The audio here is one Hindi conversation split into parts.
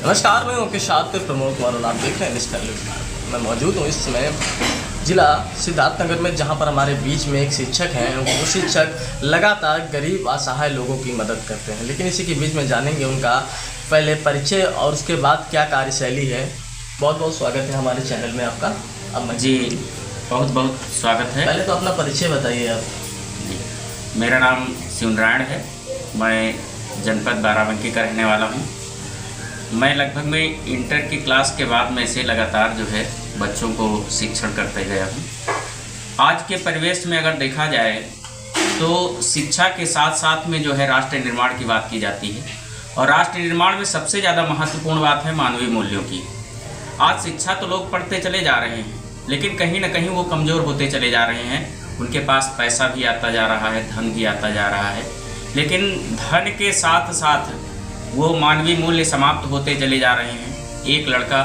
नमस्कार, मैं उनके साथ प्रमोद कुमार और आप देख रहे हैं मिस्टर न्यूज़। मैं मौजूद हूँ इस समय जिला सिद्धार्थनगर में, जहाँ पर हमारे बीच में एक शिक्षक हैं। वो शिक्षक लगातार गरीब असहाय लोगों की मदद करते हैं, लेकिन इसी के बीच में जानेंगे उनका पहले परिचय और उसके बाद क्या कार्यशैली है। बहुत बहुत स्वागत है हमारे चैनल में आपका। अब जी, बहुत बहुत स्वागत है। पहले तो अपना परिचय बताइए आप। जी, मेरा नाम शिवनारायण है। मैं जनपद बाराबंकी का रहने वाला हूँ। मैं लगभग में इंटर की क्लास के बाद में से लगातार जो है बच्चों को शिक्षण करते गया हूँ। आज के परिवेश में अगर देखा जाए तो शिक्षा के साथ साथ में जो है राष्ट्र निर्माण की बात की जाती है, और राष्ट्र निर्माण में सबसे ज़्यादा महत्वपूर्ण बात है मानवीय मूल्यों की। आज शिक्षा तो लोग पढ़ते चले जा रहे हैं, लेकिन कहीं ना कहीं वो कमज़ोर होते चले जा रहे हैं। उनके पास पैसा भी आता जा रहा है, धन भी आता जा रहा है, लेकिन धन के साथ साथ वो मानवीय मूल्य समाप्त होते चले जा रहे हैं। एक लड़का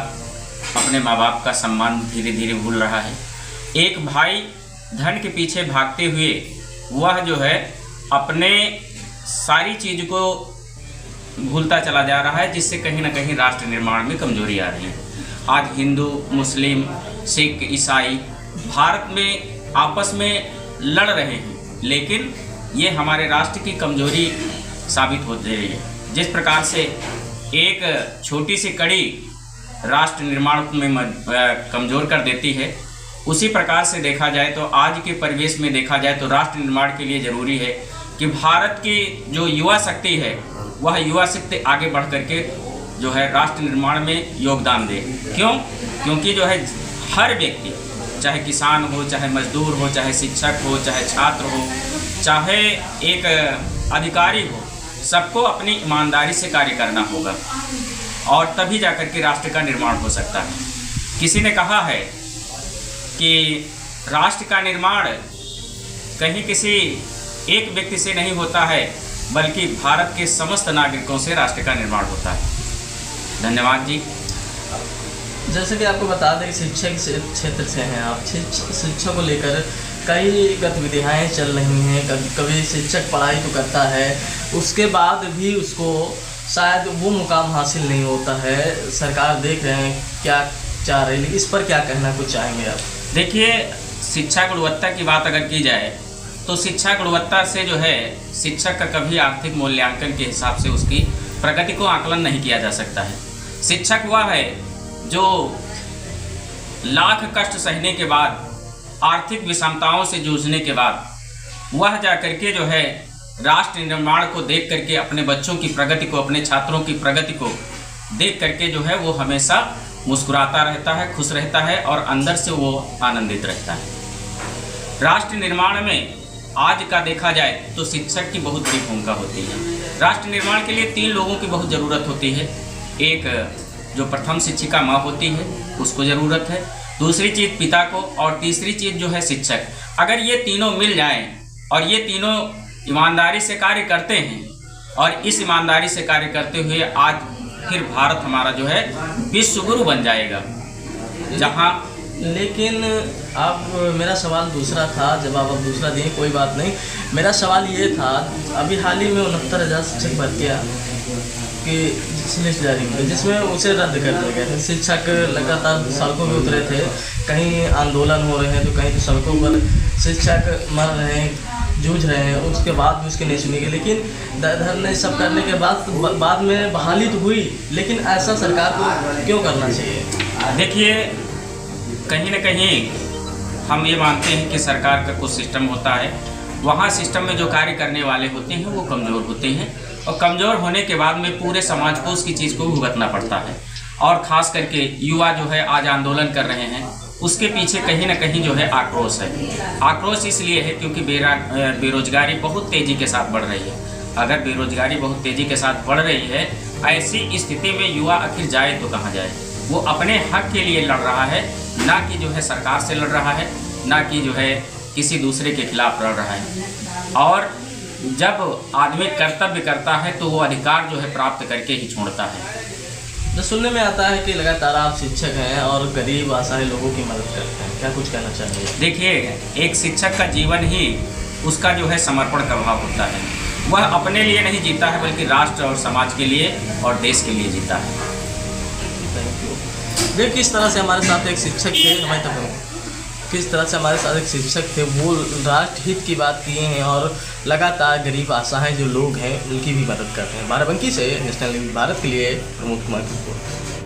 अपने माँ बाप का सम्मान धीरे धीरे भूल रहा है। एक भाई धन के पीछे भागते हुए वह जो है अपने सारी चीज़ को भूलता चला जा रहा है, जिससे कहीं ना कहीं राष्ट्र निर्माण में कमजोरी आ रही है। आज हिंदू, मुस्लिम, सिख, ईसाई भारत में आपस में लड़ रहे हैं, लेकिन ये हमारे राष्ट्र की कमजोरी साबित हो रही है। जिस प्रकार से एक छोटी सी कड़ी राष्ट्र निर्माण में कमज़ोर कर देती है, उसी प्रकार से देखा जाए तो आज के परिवेश में देखा जाए तो राष्ट्र निर्माण के लिए ज़रूरी है कि भारत की जो युवा शक्ति है वह युवा शक्ति आगे बढ़ करके जो है राष्ट्र निर्माण में योगदान दे। क्यों? क्योंकि जो है हर व्यक्ति, चाहे किसान हो, चाहे मजदूर हो, चाहे शिक्षक हो, चाहे छात्र हो, चाहे एक अधिकारी हो, सबको अपनी ईमानदारी से कार्य करना होगा, और तभी जाकर के राष्ट्र का निर्माण हो सकता है। किसी ने कहा है कि राष्ट्र का निर्माण कहीं किसी एक व्यक्ति से नहीं होता है, बल्कि भारत के समस्त नागरिकों से राष्ट्र का निर्माण होता है। धन्यवाद जी। जैसे कि आपको बता दें, शिक्षक क्षेत्र से हैं आप। शिक्षा को लेकर कई गतिविधियाँ चल रही हैं। कभी शिक्षक पढ़ाई तो करता है, उसके बाद भी उसको शायद वो मुकाम हासिल नहीं होता है। सरकार देख रहे हैं क्या चाह रही है, इस पर क्या कहना कुछ चाहेंगे आप? देखिए, शिक्षा गुणवत्ता की बात अगर की जाए तो शिक्षा गुणवत्ता से जो है शिक्षक का कभी आर्थिक मूल्यांकन के हिसाब से उसकी प्रगति को आकलन नहीं किया जा सकता है। शिक्षक वह है जो लाख कष्ट सहने के बाद, आर्थिक विषमताओं से जूझने के बाद वह जाकर के जो है राष्ट्र निर्माण को देख करके अपने बच्चों की प्रगति को, अपने छात्रों की प्रगति को देख करके जो है वो हमेशा मुस्कुराता रहता है, खुश रहता है, और अंदर से वो आनंदित रहता है। राष्ट्र निर्माण में आज का देखा जाए तो शिक्षक की बहुत बड़ी भूमिका होती है। राष्ट्र निर्माण के लिए 3 लोगों की बहुत ज़रूरत होती है। एक जो प्रथम शिक्षिका माँ होती है, उसको ज़रूरत है। दूसरी चीज़ पिता को, और तीसरी चीज़ जो है शिक्षक। अगर ये तीनों मिल जाएं और ये तीनों ईमानदारी से कार्य करते हैं, और इस ईमानदारी से कार्य करते हुए आज फिर भारत हमारा जो है विश्व गुरु बन जाएगा। जहाँ लेकिन अब मेरा सवाल दूसरा था, जवाब अब दूसरा दिए, कोई बात नहीं। मेरा सवाल ये था, अभी हाल ही में 69,000 शिक्षक भर्तियाँ की लिस्ट जारी हुई, जिसमें उसे रद्द कर दिया गया। शिक्षक लगातार सड़कों में उतरे थे, कहीं आंदोलन हो रहे हैं तो कहीं तो सड़कों पर शिक्षक मर रहे हैं, जूझ रहे हैं। उसके बाद भी उसकी नहीं सुनी गई, लेकिन धरने सब करने के बाद में बहाली तो हुई, लेकिन ऐसा सरकार को क्यों करना चाहिए? देखिए, कहीं ना कहीं हम ये मानते हैं कि सरकार का कुछ सिस्टम होता है, वहाँ सिस्टम में जो कार्य करने वाले होते हैं वो कमज़ोर होते हैं, और कमज़ोर होने के बाद में पूरे समाज को उसकी चीज़ को भुगतना पड़ता है। और ख़ास करके युवा जो है आज आंदोलन कर रहे हैं, उसके पीछे कहीं ना कहीं जो है आक्रोश है। आक्रोश इसलिए है क्योंकि बेरोजगारी बहुत तेज़ी के साथ बढ़ रही है। अगर बेरोजगारी बहुत तेज़ी के साथ बढ़ रही है, ऐसी स्थिति में युवा आखिर जाए तो कहाँ जाए? वो अपने हक के लिए लड़ रहा है, ना कि जो है सरकार से लड़ रहा है, ना कि जो है किसी दूसरे के खिलाफ लड़ रहा है। और जब आदमी कर्तव्य करता है तो वो अधिकार जो है प्राप्त करके ही छोड़ता है। जो सुनने में आता है कि लगातार आप शिक्षक हैं और गरीब असहाय लोगों की मदद करते हैं, क्या कुछ कहना चाहिए? देखिए, एक शिक्षक का जीवन ही उसका जो है समर्पण का भाव होता है। वह अपने लिए नहीं जीता है, बल्कि राष्ट्र और समाज के लिए और देश के लिए जीता है। Thank you. देखिए किस तरह से हमारे साथ एक शिक्षक थे, मैं तक किस तरह से हमारे साथ एक शिक्षक थे, वो राष्ट्र हित की बात किए हैं और लगातार गरीब असहाय जो लोग हैं उनकी भी मदद करते हैं। बाराबंकी से नेशनल न्यूज़ भारत के लिए प्रमोद कुमार की रिपोर्ट।